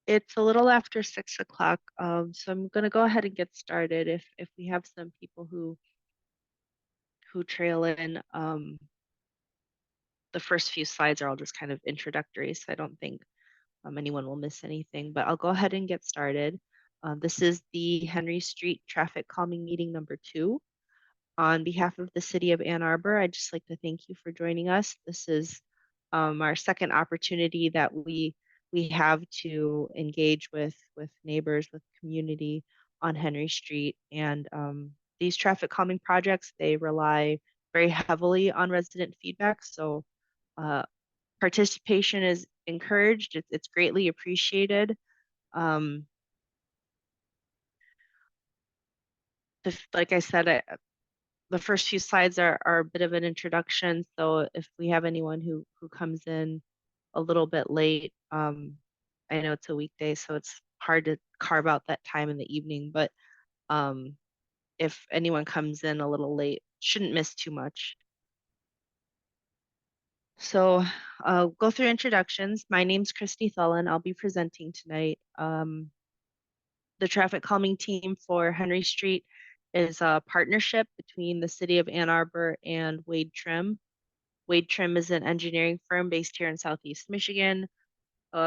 It's a little after 6 o'clock, so I'm gonna go ahead and get started. If we have some people who trail in, the first few slides are all just kind of introductory, so I don't think anyone will miss anything. But I'll go ahead and get started. This is the Henry Street Traffic Calming Meeting number 2. On behalf of the City of Ann Arbor, I'd just like to thank you for joining us. This is our second opportunity that we have to engage with neighbors, with community on Henry Street. And these traffic calming projects, they rely very heavily on resident feedback. So uh, participation is encouraged. It's greatly appreciated. Um, like I said, the first few slides are a bit of an introduction. So if we have anyone who comes in a little bit late, I know it's a weekday, so it's hard to carve out that time in the evening. But um, if anyone comes in a little late, shouldn't miss too much. So go through introductions. My name's Christy Thullen. I'll be presenting tonight. The traffic calming team for Henry Street is a partnership between the City of Ann Arbor and Wade Trim. Wade Trim is an engineering firm based here in Southeast Michigan.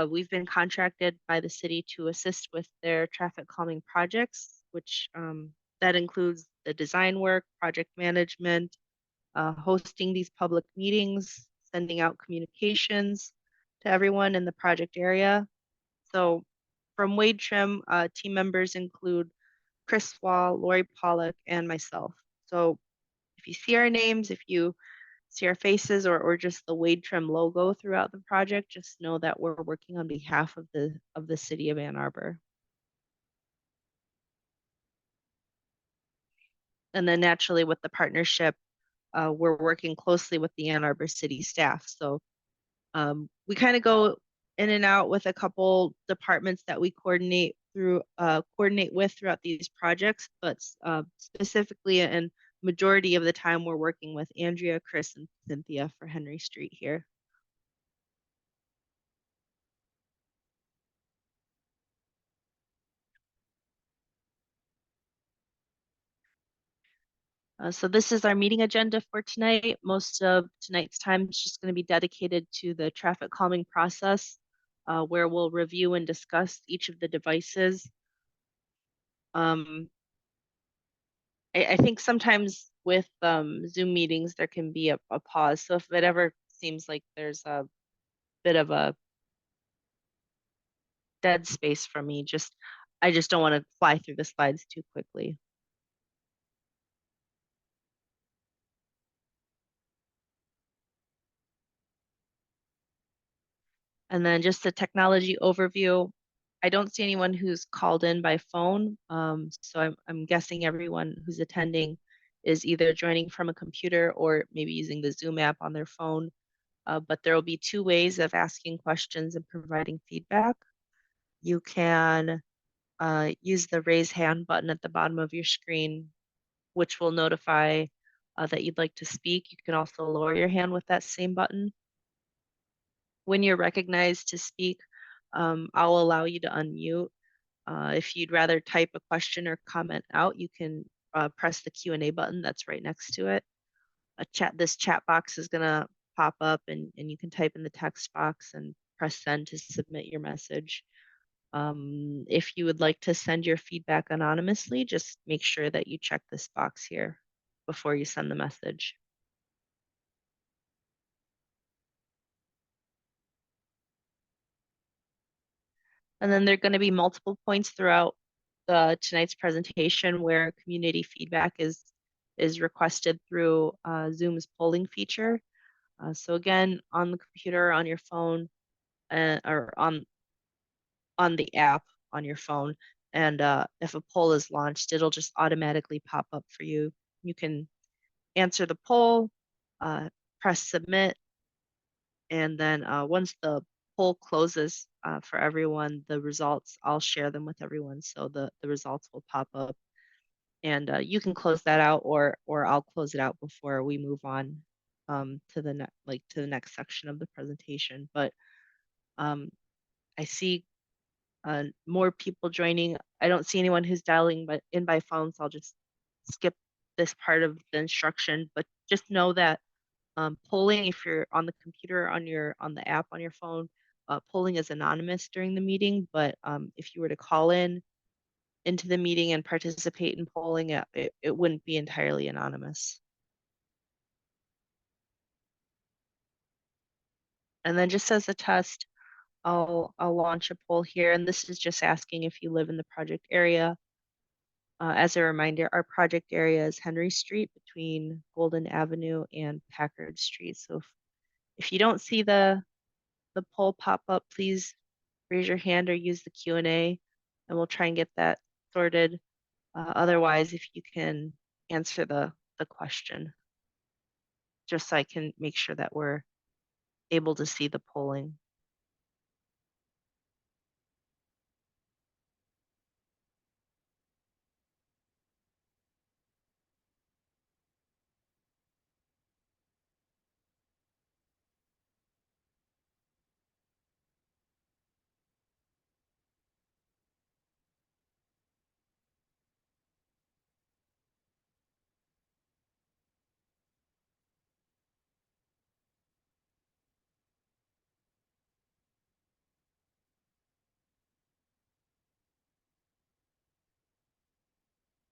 We've been contracted by the city to assist with their traffic calming projects, which that includes the design work, project management, hosting these public meetings, sending out communications to everyone in the project area. So from Wade Trim, team members include Chris Wall, Lori Pollock, and myself. So if you see our names, if you see our faces or just the Wade Trim logo throughout the project, just know that we're working on behalf of the city of Ann Arbor. And then naturally with the partnership, we're working closely with the Ann Arbor city staff. So we kind of go in and out with a couple departments that we coordinate with throughout these projects, but specifically and majority of the time we're working with Andrea, Chris, and Cynthia for Henry Street here. So this is our meeting agenda for tonight. Most of tonight's time is just going to be dedicated to the traffic calming process, where we'll review and discuss each of the devices. Um, I think sometimes with Zoom meetings, there can be a pause. So if it ever seems like there's a bit of a dead space for me, I just don't want to fly through the slides too quickly. And then just a technology overview. I don't see anyone who's called in by phone. So I'm guessing everyone who's attending is either joining from a computer or maybe using the Zoom app on their phone. But there will be two ways of asking questions and providing feedback. You can use the raise hand button at the bottom of your screen, which will notify that you'd like to speak. You can also lower your hand with that same button. When you're recognized to speak, I'll allow you to unmute. If you'd rather type a question or comment out, you can press the Q&A button that's right next to it. This chat box is gonna pop up and you can type in the text box and press send to submit your message. If you would like to send your feedback anonymously, just make sure that you check this box here before you send the message. And then there are going to be multiple points throughout tonight's presentation where community feedback is requested through Zoom's polling feature. So again, on the computer, on your phone, or on the app on your phone, and if a poll is launched, it'll just automatically pop up for you. You can answer the poll, press submit, and then once the poll closes for everyone, the results, I'll share them with everyone. So the results will pop up and you can close that out or I'll close it out before we move on to the next section of the presentation. But I see more people joining. I don't see anyone who's dialing in by phone, so I'll just skip this part of the instruction. But just know that polling, if you're on the computer on the app on your phone, polling is anonymous during the meeting. But if you were to call in into the meeting and participate in polling, it wouldn't be entirely anonymous. And then just as a test, I'll launch a poll here, and this is just asking if you live in the project area. As a reminder, our project area is Henry Street between Golden Avenue and Packard Street. So if you don't see the poll pop up, please raise your hand or use the Q&A, and we'll try and get that sorted. Otherwise, if you can answer the question, just so I can make sure that we're able to see the polling.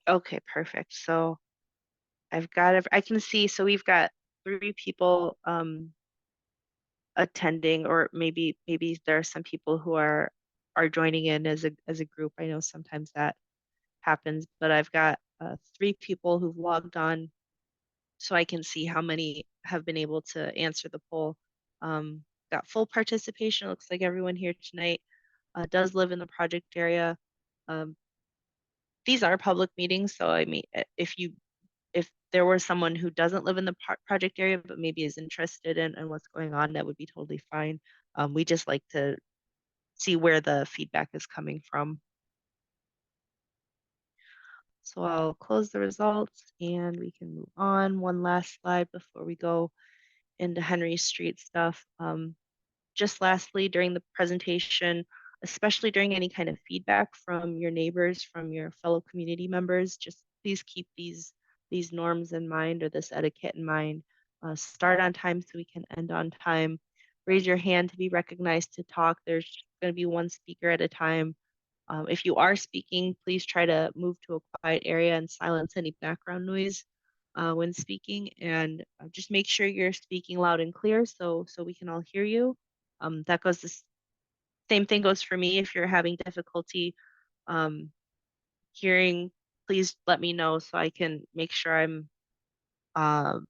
Okay, perfect. So I can see, so we've got 3 people attending, or maybe there are some people who are joining in as a group. I know sometimes that happens, but I've got 3 people who've logged on, so I can see how many have been able to answer the poll. Got full participation. Looks like everyone here tonight does live in the project area. Um, these are public meetings, so I mean, if there were someone who doesn't live in the project area but maybe is interested in what's going on, that would be totally fine. We just like to see where the feedback is coming from. So I'll close the results and we can move on. One last slide before we go into Henry Street stuff. Just lastly, during the presentation, especially during any kind of feedback from your neighbors, from your fellow community members, just please keep these norms in mind, or this etiquette in mind. Start on time so we can end on time. Raise your hand to be recognized to talk. There's going to be one speaker at a time. If you are speaking, please try to move to a quiet area and silence any background noise when speaking, and just make sure you're speaking loud and clear so we can all hear you. That goes the same thing goes for me. If you're having difficulty um, hearing, please let me know so I can make sure I'm, uh,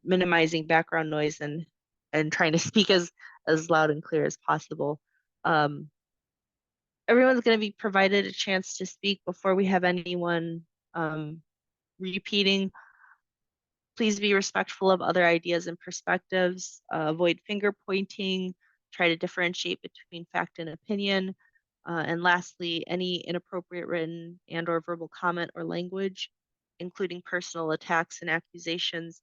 minimizing background noise and trying to speak as loud and clear as possible. Um, Everyone's going to be provided a chance to speak before we have anyone repeating. Please be respectful of other ideas and perspectives. Avoid finger pointing. Try to differentiate between fact and opinion. And lastly, any inappropriate written and/or verbal comment or language, including personal attacks and accusations,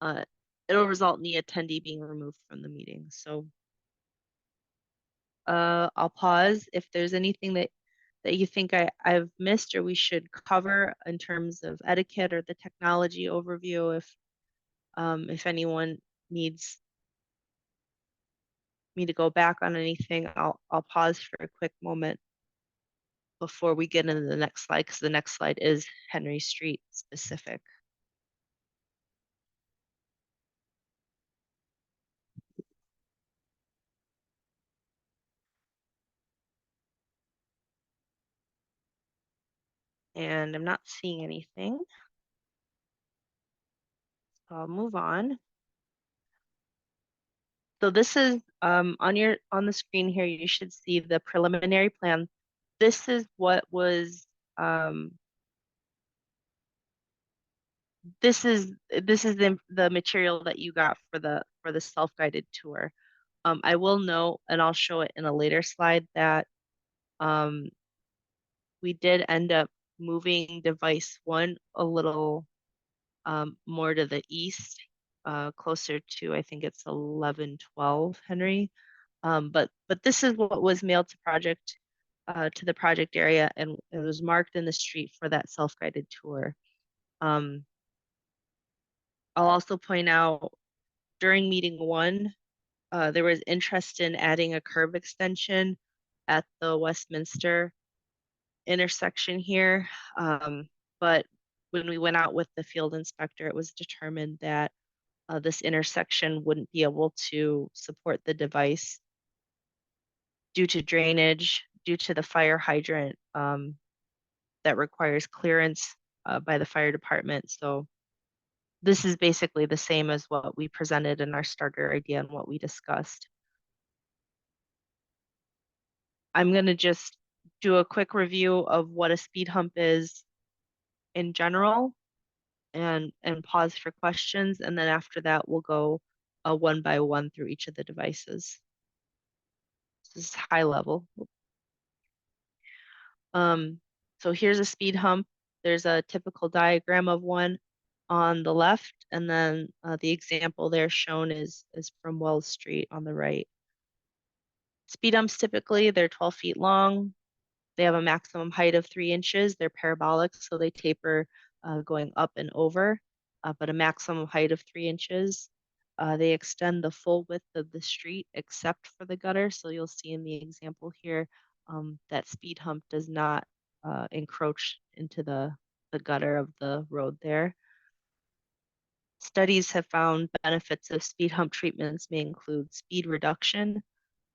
uh, it'll result in the attendee being removed from the meeting. So I'll pause. If there's anything that you think I've missed or we should cover in terms of etiquette or the technology overview, if anyone needs me to go back on anything, I'll pause for a quick moment before we get into the next slide, because the next slide is Henry Street specific. And I'm not seeing anything, so I'll move on. So this is on the screen here, you should see the preliminary plan. This is what was this is the material that you got for the self-guided tour. I will note, and I'll show it in a later slide, that um, we did end up moving device 1 a little more to the east, closer to, I think it's 1112 Henry. But this is what was mailed to project to the project area, and it was marked in the street for that self-guided tour. Um, I'll also point out during meeting one, there was interest in adding a curb extension at the Westminster intersection here. But when we went out with the field inspector, it was determined that this intersection wouldn't be able to support the device due to drainage, due to the fire hydrant that requires clearance by the fire department. So this is basically the same as what we presented in our starter idea and what we discussed. I'm going to just do a quick review of what a speed hump is in general and pause for questions. And then after that, we'll go one by one through each of the devices. This is high level. So here's a speed hump. There's a typical diagram of one on the left, and then the example there shown is from Wells Street on the right. Speed humps typically, they're 12 feet long. They have a maximum height of 3 inches. They're parabolic, so they taper going up and over, but a maximum height of 3 inches. They extend the full width of the street except for the gutter. So you'll see in the example here that speed hump does not encroach into the gutter of the road there. Studies have found benefits of speed hump treatments may include speed reduction,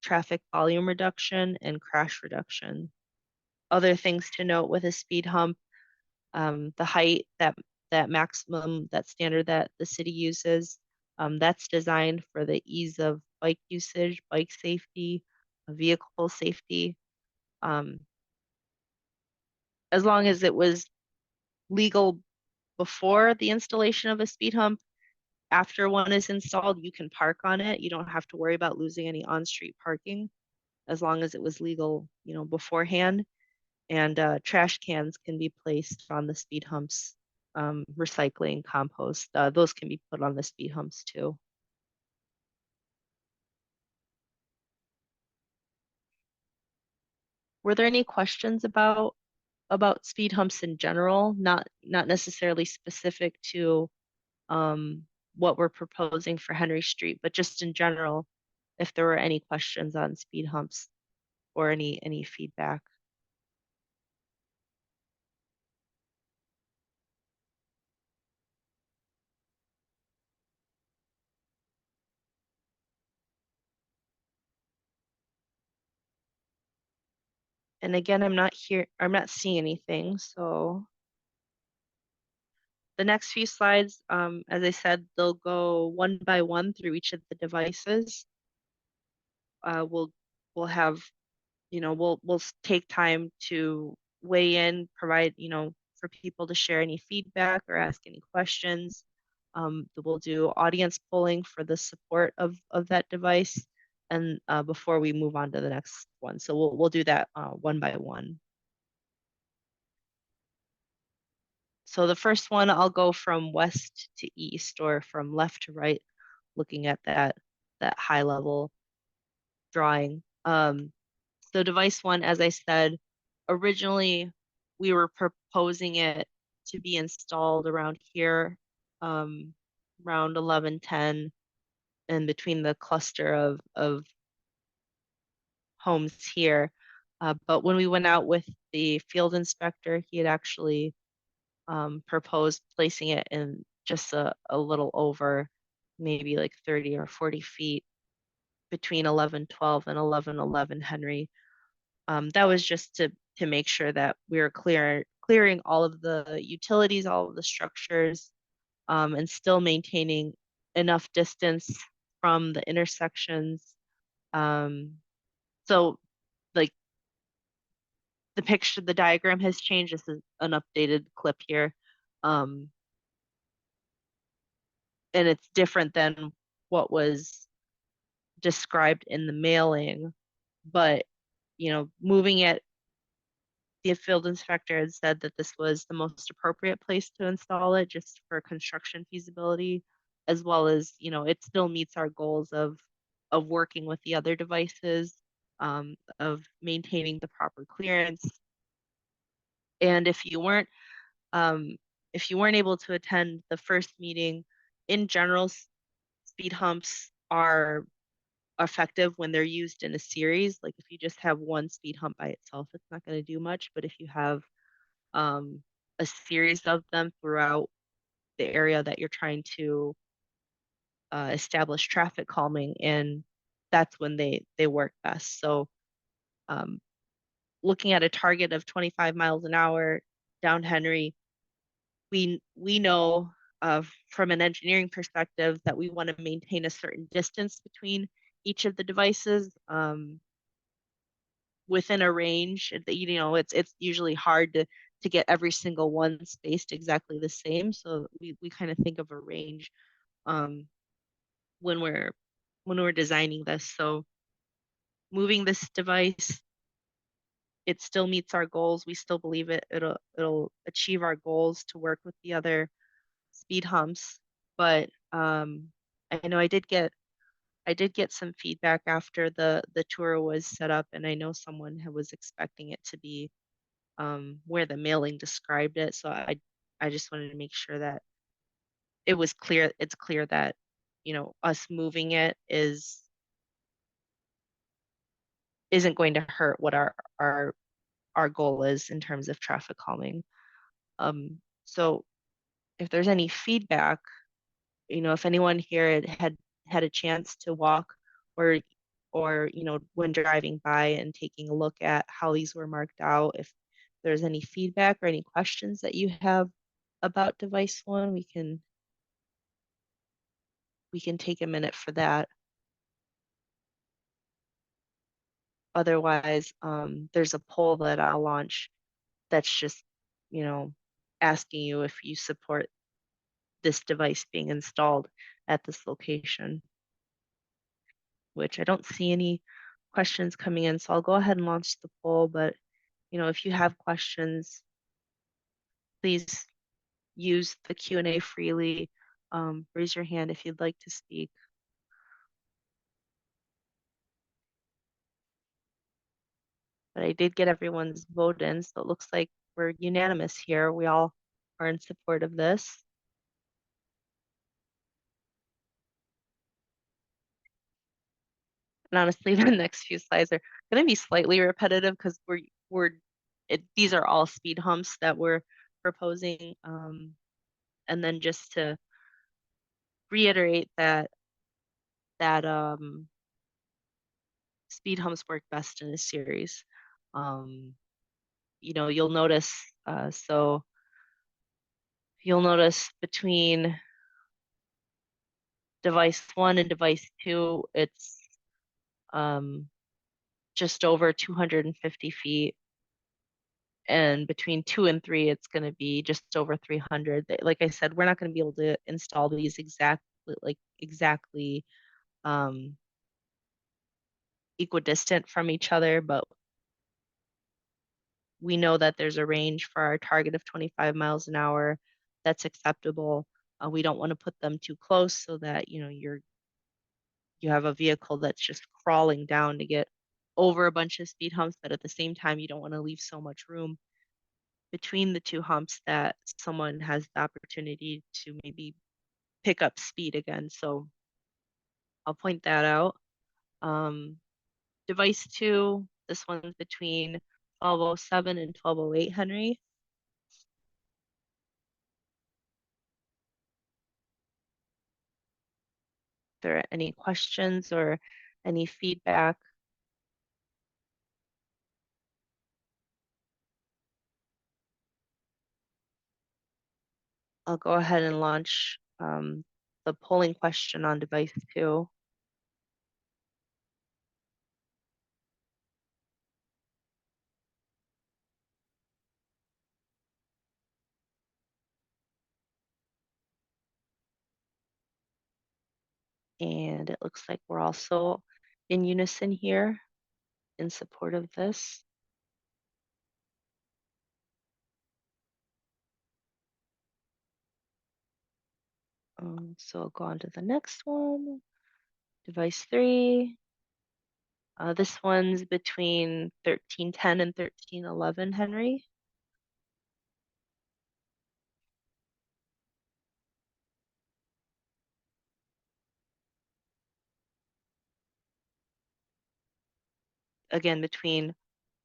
traffic volume reduction, and crash reduction. Other things to note with a speed hump, the height, that maximum, that standard that the city uses, that's designed for the ease of bike usage, bike safety, vehicle safety. As long as it was legal before the installation of a speed hump, after one is installed, you can park on it. You don't have to worry about losing any on-street parking as long as it was legal, beforehand. And trash cans can be placed on the speed humps, recycling, compost. Those can be put on the speed humps too. Were there any questions about speed humps in general, not necessarily specific to what we're proposing for Henry Street, but just in general, if there were any questions on speed humps or any feedback? And again, I'm not seeing anything. So the next few slides, as I said, they'll go one by one through each of the devices. We'll have, we'll take time to weigh in, provide, for people to share any feedback or ask any questions. We'll do audience polling for the support of that device, and before we move on to the next one. So we'll do that one by one. So the first one, I'll go from west to east or from left to right, looking at that high level drawing. So device one, as I said, originally we were proposing it to be installed around here, around 1110, and between the cluster of homes here. But when we went out with the field inspector, he had actually proposed placing it in just a little over, maybe like 30 or 40 feet between 1112 and 1111 Henry. That was just to make sure that we were clearing all of the utilities, all of the structures, and still maintaining enough distance from the intersections. So like the diagram has changed. This is an updated clip here. And it's different than what was described in the mailing, but moving it, the field inspector had said that this was the most appropriate place to install it just for construction feasibility, as well as, it still meets our goals of working with the other devices of maintaining the proper clearance. And um, if you weren't able to attend the first meeting, in general, speed humps are effective when they're used in a series. Like if you just have one speed hump by itself, it's not going to do much. But if you have um, a series of them throughout the area that you're trying to establish traffic calming, and that's when they work best. So um, looking at a target of 25 miles an hour down Henry, we know from an engineering perspective that we want to maintain a certain distance between each of the devices within a range. You know, it's usually hard to get every single one spaced exactly the same. So we kind of think of a range um, when we're designing this. So moving this device, it still meets our goals. We still believe it'll achieve our goals to work with the other speed humps. But I know I did get some feedback after the tour was set up, and I know someone who was expecting it to be where the mailing described it. So I just wanted to make sure that it was clear. It's clear that us moving it isn't going to hurt what our goal is in terms of traffic calming. So if there's any feedback, if anyone here had a chance to walk or when driving by and taking a look at how these were marked out, if there's any feedback or any questions that you have about device one, we can take a minute for that. Otherwise, there's a poll that I'll launch that's just, you know, asking you if you support this device being installed at this location, which I don't see any questions coming in. So I'll go ahead and launch the poll. But, if you have questions, please use the Q&A freely. Raise your hand if you'd like to speak. But I did get everyone's vote in, so it looks like we're unanimous here. We all are in support of this. And honestly, the next few slides are going to be slightly repetitive because these are all speed humps that we're proposing. And then just to reiterate that speed humps work best in a series. You'll notice so you'll notice between device one and device two, it's um, just over 250 feet. And between two and three, it's going to be just over 300. Like I said, we're not going to be able to install these exactly um, equidistant from each other, but we know that there's a range for our target of 25 miles an hour that's acceptable. We don't want to put them too close so that you have a vehicle that's just crawling down to get over a bunch of speed humps, but at the same time, you don't want to leave so much room between the two humps that someone has the opportunity to maybe pick up speed again. So I'll point that out. Um, device two, this one's between 1207 and 1208 Henry. If there are any questions or any feedback, I'll go ahead and launch the polling question on device two. And it looks like we're also in unison here in support of this. So I'll go on to the next one, device three. This one's between 1310 and 1311, Henry. Again, between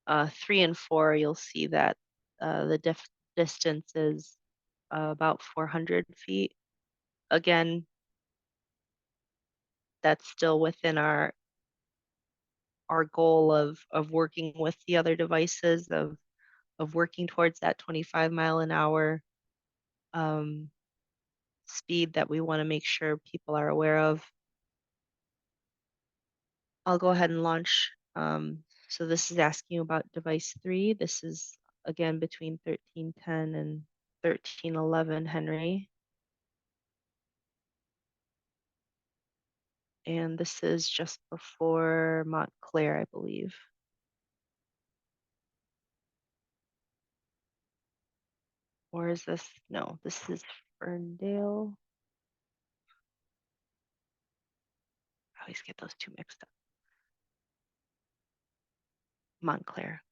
3 and 4, you'll see that the distance is about 400 feet. Again, that's still within our goal of working with the other devices of working towards that 25 mile an hour um, speed that we want to make sure people are aware of. I'll go ahead and launch. So this is asking about device 3. This is again between 1310 and 1311, Henry. And this is just before Montclair, I believe. Or is this? No, this is Ferndale. I always get those two mixed up. Montclair.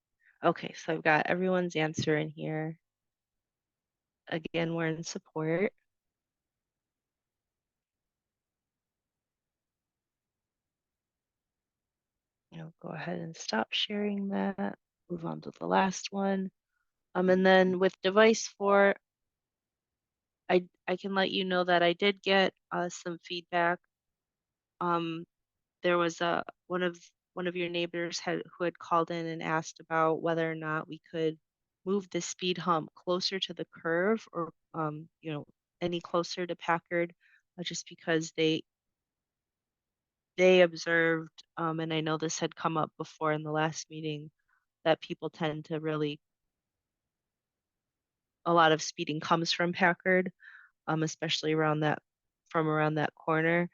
Okay, so I've got everyone's answer in here. Again, we're in support. Go ahead and stop sharing that. Move on to the last one. And then with device 4, I can let you know that I did get some feedback. There was one of your neighbors who had called in and asked about whether or not we could move the speed hump closer to the curve or any closer to Packard, just because they observed, and I know this had come up before in the last meeting, that people tend to really a lot of speeding comes from Packard, especially around that corner.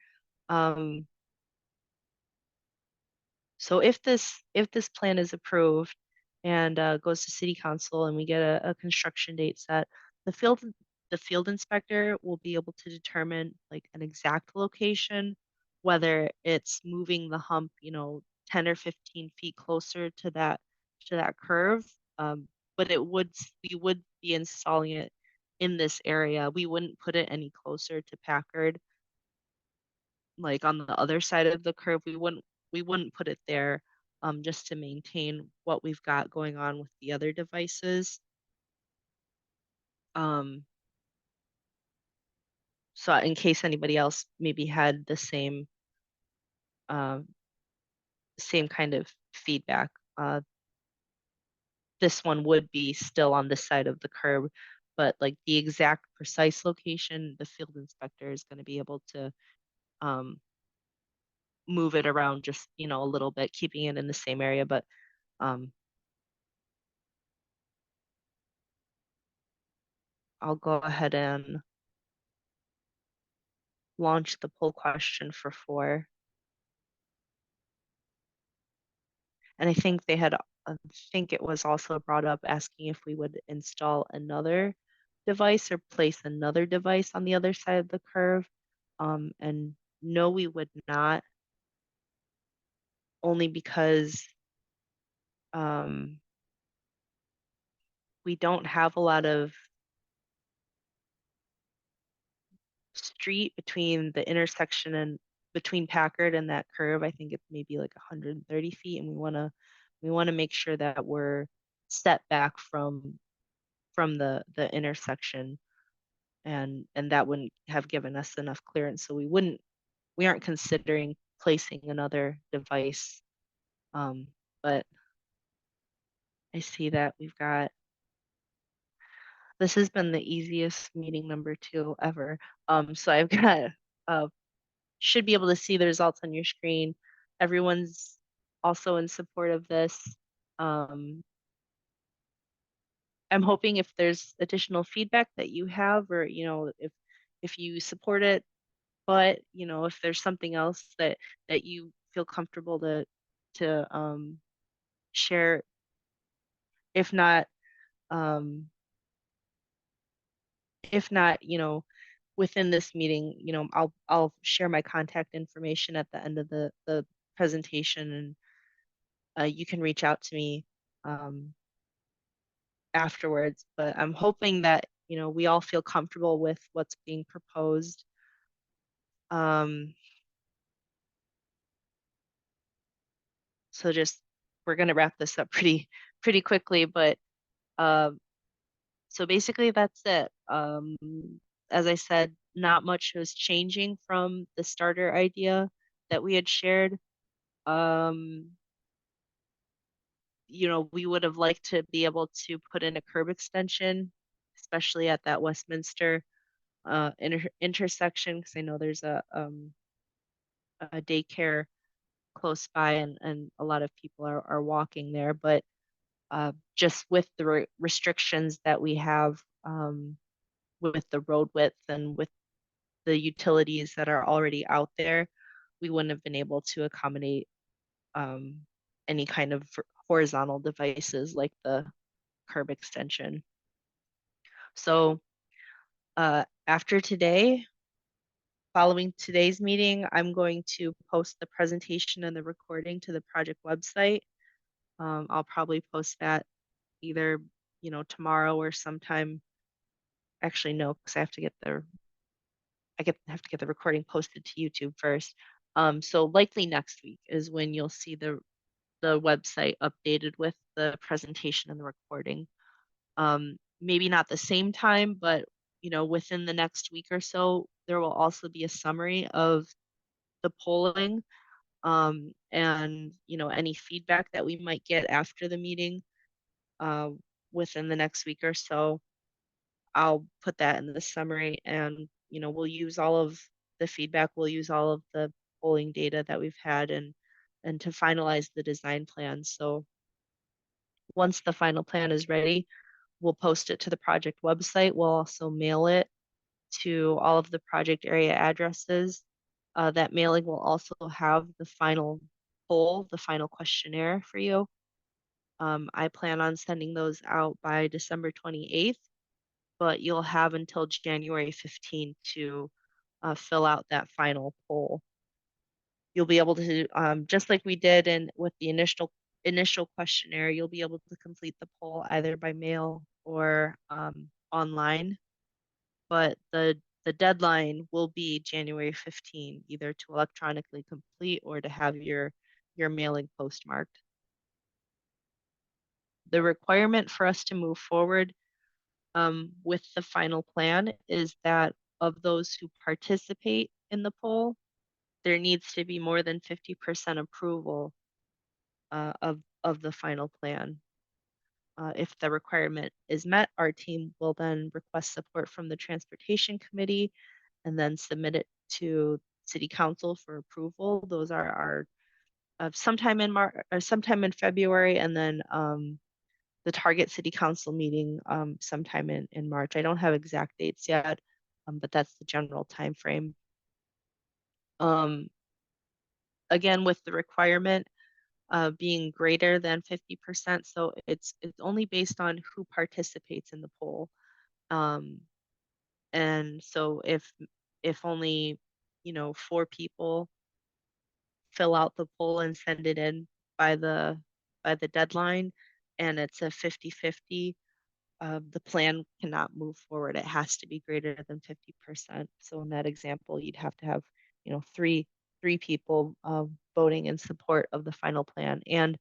Um, So if this plan is approved and goes to city council and we get a construction date set, the field inspector will be able to determine like an exact location, whether it's moving the hump, 10 or 15 feet closer to that curve. But we would be installing it in this area. We wouldn't put it any closer to Packard, like on the other side of the curve. We wouldn't put it there, just to maintain what we've got going on with the other devices. Um, so in case anybody else maybe had the um, same kind of feedback, this one would be still on this side of the curb, but like the exact precise location, the field inspector is going to be able to um, move it around just, a little bit, keeping it in the same area. But um, I'll go ahead and launch the poll question for 4. And I think it was also brought up asking if we would install another device or place another device on the other side of the curve. And no, we would not, only because um, we don't have a lot of street between the intersection and between Packard and that curve. I think it's maybe like 130 feet, and we want to make sure that we're set back from the intersection, and that wouldn't have given us enough clearance, so we aren't considering placing another device. But I see that we've got this has been the easiest meeting number 2 ever. So I've got should be able to see the results on your screen. Everyone's also in support of this. um, I'm hoping if there's additional feedback that you have, or if you support it, but if there's something else that you feel comfortable to share. If not, um if not, within this meeting, I'll share my contact information at the end of the presentation, you can reach out to me afterwards. But I'm hoping that, we all feel comfortable with what's being proposed. Um, so just we're gonna wrap this up pretty quickly, but um, so basically that's it. As I said, not much was changing from the starter idea that we had shared. Um, we would have liked to be able to put in a curb extension, especially at that Westminster intersection, because I know there's a daycare close by, and a lot of people are walking there. But just with the restrictions that we have with the road width and with the utilities that are already out there, we wouldn't have been able to accommodate um, any kind of horizontal devices like the curb extension. So after today, following today's meeting, I'm going to post the presentation and the recording to the project website. I'll probably post that either, tomorrow or sometime. Actually, no, because have to get the recording posted to YouTube first. So likely next week is when you'll see the website updated with the presentation and the recording. Maybe not the same time, but within the next week or so, there will also be a summary of the polling, and any feedback that we might get after the meeting uh, within the next week or so. I'll put that in the summary, and we'll use all of the feedback. We'll use all of the polling data that we've had, and to finalize the design plan. So once the final plan is ready, we'll post it to the project website. We'll also mail it to all of the project area addresses. That mailing will also have the final poll, the final questionnaire for you. I plan on sending those out by December 28th, but you'll have until January 15th to fill out that final poll. You'll be able to, just like we did and with the initial questionnaire, you'll be able to complete the poll either by mail or online. But the deadline will be January 15, either to electronically complete or to have your mailing postmarked. The requirement for us to move forward with the final plan is that of those who participate in the poll, there needs to be more than 50% approval of the final plan. If the requirement is met, our team will then request support from the Transportation Committee and then submit it to City Council for approval. Those are our sometime in March or sometime in February, and then the target City Council meeting sometime in March. I don't have exact dates yet, but that's the general time frame. Again, with the requirement being greater than 50%, so it's only based on who participates in the poll. And so if only 4 people fill out the poll and send it in by the deadline, and it's a 50-50, the plan cannot move forward. It has to be greater than 50%. So in that example, you'd have to have, three people voting in support of the final plan. And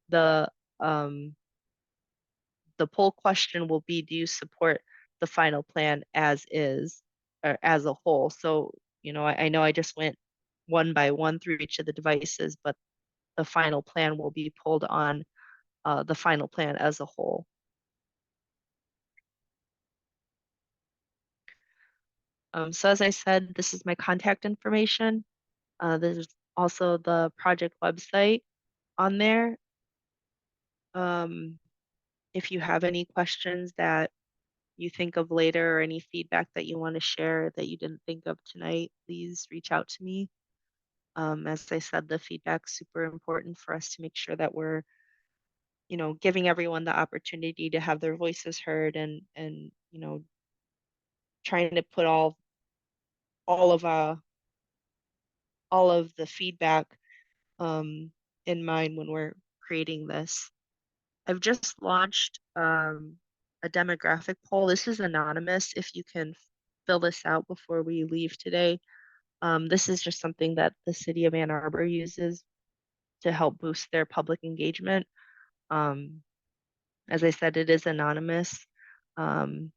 the um, the poll question will be, do you support the final plan as is or as a whole? So, I know I just went one by one through each of the devices, but the final plan will be pulled on the final plan as a whole. So as I said, this is my contact information. There's also the project website on there. Um, if you have any questions that you think of later or any feedback that you want to share that you didn't think of tonight, please reach out to me. As I said, the feedback's super important for us to make sure that we're, giving everyone the opportunity to have their voices heard, and trying to put all of uh all of the feedback in mind when we're creating this. I've just launched a demographic poll. This is anonymous. If you can fill this out before we leave today. This is just something that the city of Ann Arbor uses to help boost their public engagement. Um, as I said, it is anonymous. Um,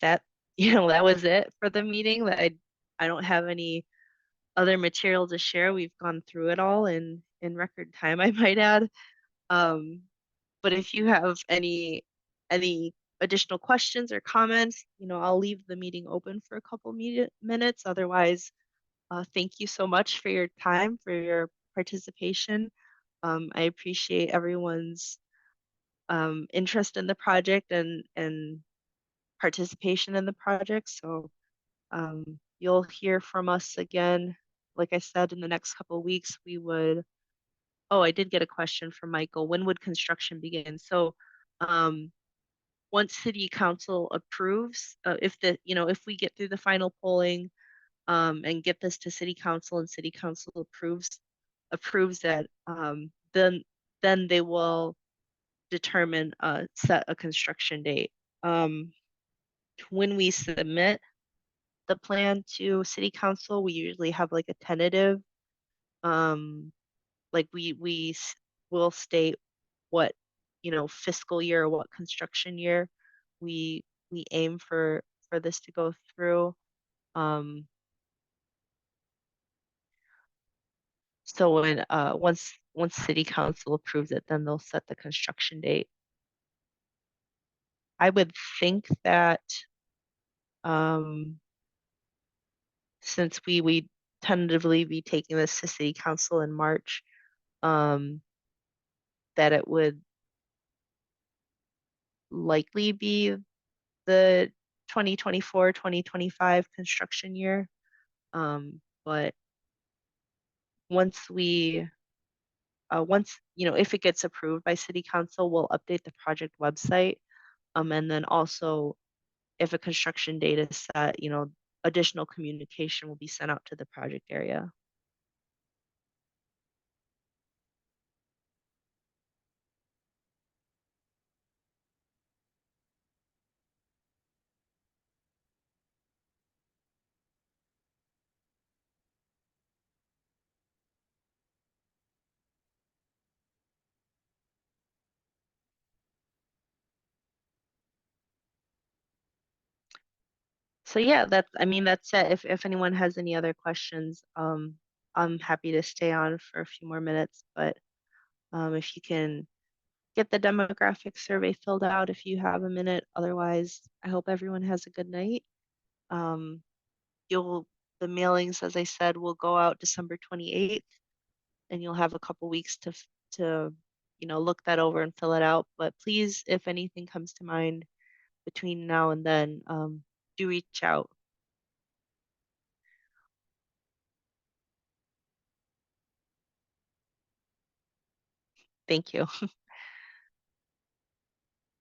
that that was it for the meeting. That I don't have any other material to share. We've gone through it all in record time, I might add. Um, but if you have any additional questions or comments, I'll leave the meeting open for a couple minutes. Otherwise, thank you so much for your time, for your participation. I appreciate everyone's interest in the project and participation in the project. So you'll hear from us again. Like I said, in the next couple of weeks, we would. Oh, I did get a question from Michael. When would construction begin? So um, once city council approves, if we get through the final polling and get this to city council and city council approves that, then they will determine set a construction date. When we submit the plan to city council, we usually have like a tentative, um, like will state what fiscal year or what construction year we aim for this to go through. Um, so when once city council approves it, then they'll set the construction date. I would think that um, since we tentatively be taking this to city council in March, um, that it would likely be the 2024-2025 construction year. But once we once if it gets approved by city council, we'll update the project website. And then also if a construction date is set, additional communication will be sent out to the project area. So yeah, that's it. If anyone has any other questions, I'm happy to stay on for a few more minutes, but if you can get the demographic survey filled out if you have a minute. Otherwise, I hope everyone has a good night. Um, you'll the mailings, as I said, will go out December 28th, and you'll have a couple weeks to look that over and fill it out. But please, if anything comes to mind between now and then, do reach out. Thank you.